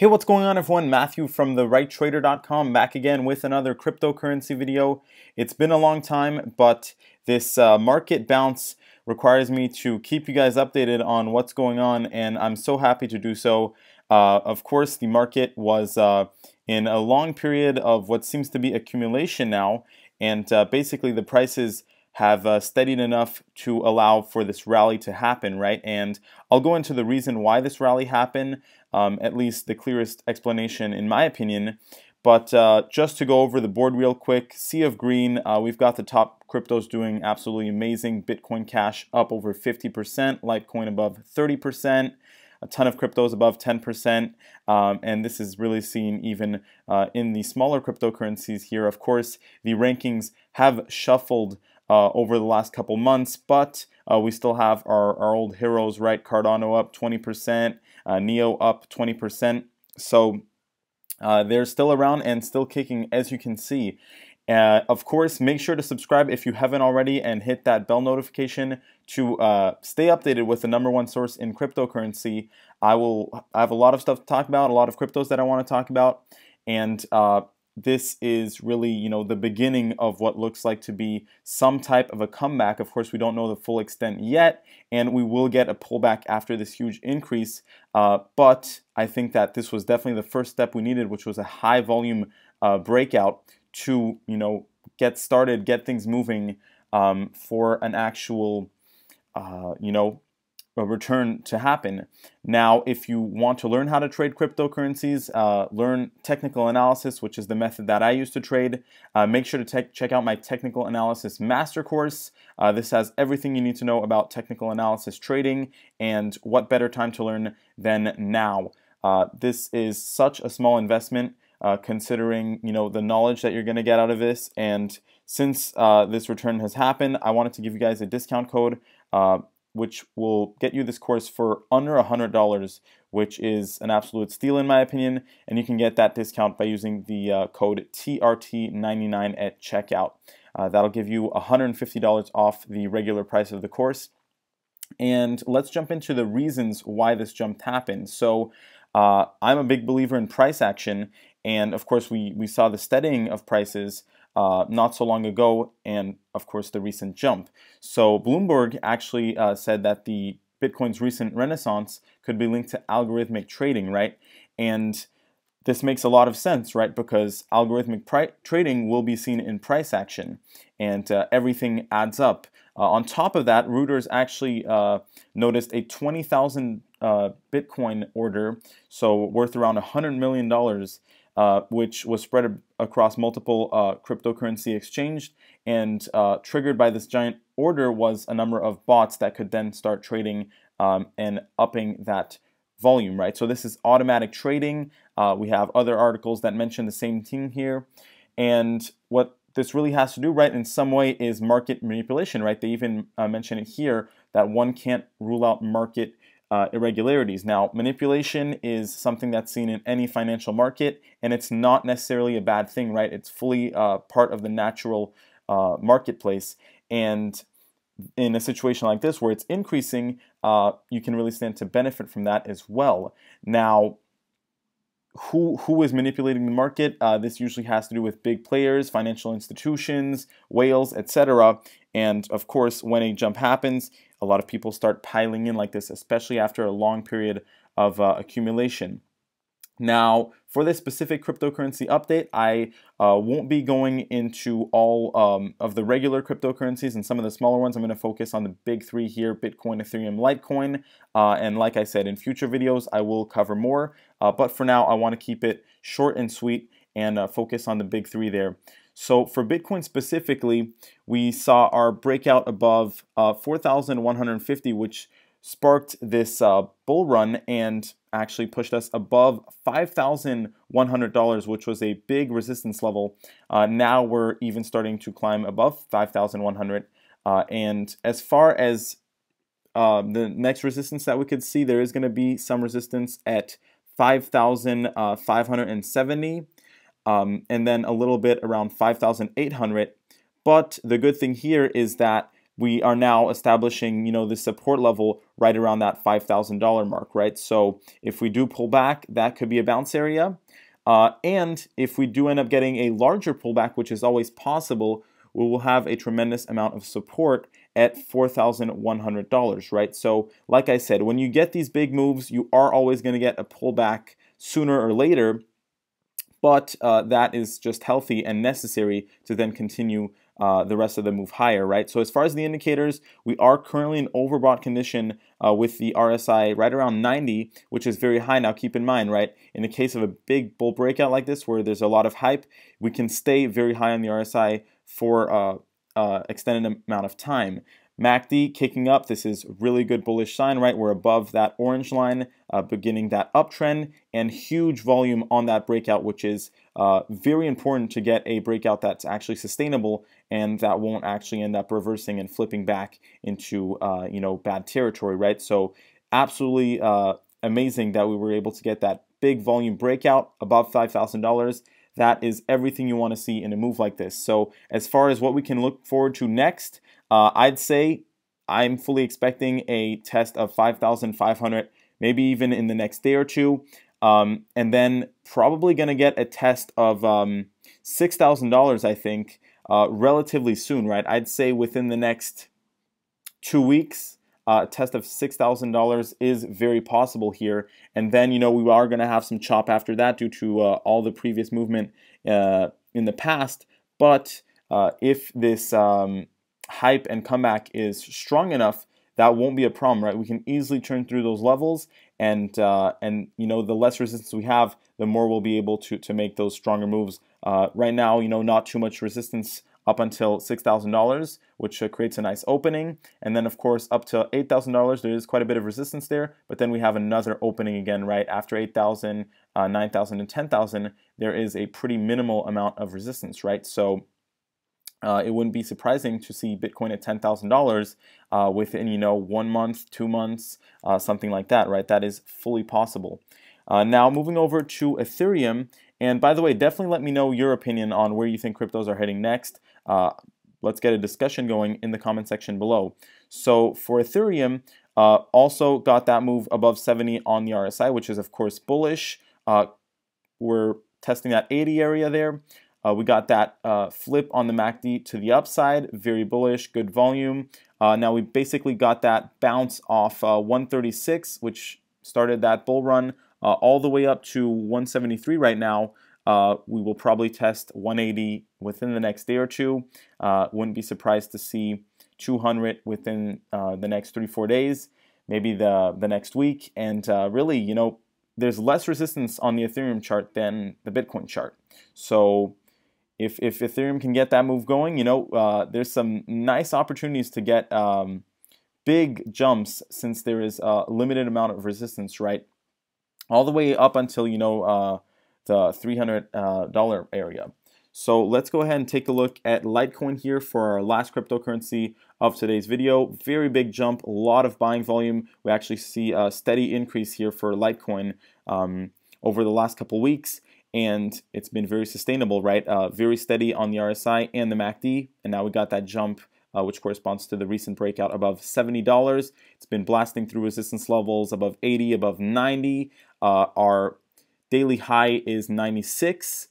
Hey, what's going on everyone? Matthew from therighttrader.com back again with another cryptocurrency video. It's been a long time, but this market bounce requires me to keep you guys updated on what's going on, and I'm so happy to do so. Of course, the market was in a long period of what seems to be accumulation now, and basically the prices have steadied enough to allow for this rally to happen, right? And I'll go into the reason why this rally happened, at least the clearest explanation in my opinion. But just to go over the board real quick, sea of green, we've got the top cryptos doing absolutely amazing. Bitcoin Cash up over 50%, Litecoin above 30%, a ton of cryptos above 10%, and this is really seen even in the smaller cryptocurrencies here. Of course, the rankings have shuffled over the last couple months, but we still have our old heroes, right? Cardano up 20%, Neo up 20%. So they're still around and still kicking, as you can see. Of course, make sure to subscribe if you haven't already and hit that bell notification to stay updated with the #1 source in cryptocurrency. I have a lot of stuff to talk about, a lot of cryptos that I want to talk about, and this is really, you know, the beginning of what looks like to be some type of a comeback. Of course, we don't know the full extent yet, and we will get a pullback after this huge increase. But I think that this was definitely the first step we needed, which was a high volume breakout to, you know, get started, get things moving for an actual, you know, a return to happen. Now, if you want to learn how to trade cryptocurrencies, learn technical analysis, which is the method that I use to trade, make sure to check out my technical analysis master course. This has everything you need to know about technical analysis trading, and what better time to learn than now. This is such a small investment considering, you know, the knowledge that you're going to get out of this, and since this return has happened, I wanted to give you guys a discount code which will get you this course for under $100, which is an absolute steal in my opinion, and you can get that discount by using the code TRT99 at checkout. That'll give you $150 off the regular price of the course. And let's jump into the reasons why this jump happened. So I'm a big believer in price action, and of course we saw the steadying of prices not so long ago, and of course the recent jump. So Bloomberg actually said that the Bitcoin's recent renaissance could be linked to algorithmic trading, right? And this makes a lot of sense, right? Because algorithmic trading will be seen in price action, and everything adds up. On top of that, Reuters actually noticed a 20,000 Bitcoin order, so worth around $100 million, which was spread across multiple cryptocurrency exchanges, and triggered by this giant order was a number of bots that could then start trading and upping that volume, right? So this is automatic trading. We have other articles that mention the same thing here, and what this really has to do, right, in some way is market manipulation, right? They even mention it here that one can't rule out market irregularities. Now, manipulation is something that's seen in any financial market, and it's not necessarily a bad thing, right? It's fully part of the natural marketplace, and in a situation like this where it's increasing, you can really stand to benefit from that as well. Now, who is manipulating the market? This usually has to do with big players, financial institutions, whales, etc. And of course, when a jump happens, a lot of people start piling in like this, especially after a long period of accumulation. Now, for this specific cryptocurrency update, I won't be going into all of the regular cryptocurrencies and some of the smaller ones. I'm going to focus on the big three here: Bitcoin, Ethereum, Litecoin. And like I said, in future videos, I will cover more. But for now, I want to keep it short and sweet and focus on the big three there. So for Bitcoin specifically, we saw our breakout above 4,150, which sparked this bull run and actually pushed us above $5,100, which was a big resistance level. Now we're even starting to climb above 5,100. And as far as the next resistance that we could see, there is going to be some resistance at 5,570, and then a little bit around 5,800. But the good thing here is that we are now establishing, the support level right around that $5,000 mark, right? So if we do pull back, that could be a bounce area. And if we do end up getting a larger pullback, which is always possible, we will have a tremendous amount of support at $4,100, right? So like I said, when you get these big moves, you are always going to get a pullback sooner or later, but that is just healthy and necessary to then continue the rest of the move higher, right? So as far as the indicators, we are currently in overbought condition with the RSI right around 90, which is very high. Now keep in mind, right, in the case of a big bull breakout like this where there's a lot of hype, we can stay very high on the RSI for extended amount of time. MACD kicking up, this is really good bullish sign, right? We're above that orange line, beginning that uptrend, and huge volume on that breakout, which is very important to get a breakout that's actually sustainable and that won't actually end up reversing and flipping back into bad territory, right? So absolutely amazing that we were able to get that big volume breakout above $5,000. That is everything you want to see in a move like this. So as far as what we can look forward to next, I'd say I'm fully expecting a test of 5,500, maybe even in the next day or two, and then probably going to get a test of $6,000, I think, relatively soon, right? I'd say within the next 2 weeks. A test of $6,000 is very possible here, and then we are going to have some chop after that due to all the previous movement in the past. But if this hype and comeback is strong enough, that won't be a problem, right? We can easily turn through those levels, and the less resistance we have, the more we'll be able to make those stronger moves. Right now, not too much resistance up until $6,000, which creates a nice opening. And then, of course, up to $8,000, there is quite a bit of resistance there. But then we have another opening again, right? After 8,000, 9,000, and 10,000, there is a pretty minimal amount of resistance, right? So it wouldn't be surprising to see Bitcoin at $10,000 within, 1 month, 2 months, something like that, right? That is fully possible. Now, moving over to Ethereum. And by the way, definitely let me know your opinion on where you think cryptos are heading next. Let's get a discussion going in the comment section below. So for Ethereum, also got that move above 70 on the RSI, which is of course bullish. We're testing that 80 area there. We got that flip on the MACD to the upside, very bullish, good volume. Now we basically got that bounce off 136, which started that bull run all the way up to 173 right now. We will probably test 180 within the next day or two. Wouldn't be surprised to see 200 within the next 3-4 days, maybe the next week. And really, there's less resistance on the Ethereum chart than the Bitcoin chart. So if Ethereum can get that move going, there's some nice opportunities to get big jumps since there is a limited amount of resistance, right? All the way up until, the $300 area. So let's go ahead and take a look at Litecoin here for our last cryptocurrency of today's video. Very big jump, a lot of buying volume. We actually see a steady increase here for Litecoin over the last couple weeks, and it's been very sustainable, right? Very steady on the RSI and the MACD, and now we got that jump which corresponds to the recent breakout above $70. It's been blasting through resistance levels above 80, above 90. Our daily high is 96.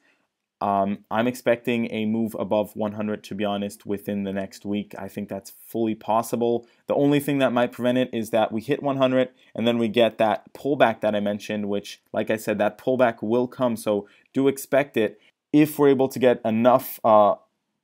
I'm expecting a move above 100, to be honest, within the next week. I think that's fully possible. The only thing that might prevent it is that we hit 100 and then we get that pullback that I mentioned, which, like I said, that pullback will come. So do expect it. If we're able to get enough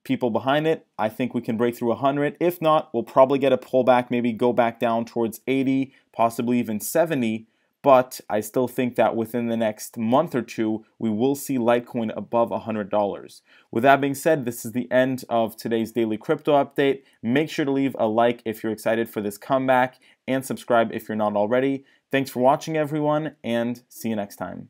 people behind it, I think we can break through 100. If not, we'll probably get a pullback, maybe go back down towards 80, possibly even 70. But I still think that within the next month or two, we will see Litecoin above $100. With that being said, this is the end of today's daily crypto update. Make sure to leave a like if you're excited for this comeback and subscribe if you're not already. Thanks for watching, everyone, and see you next time.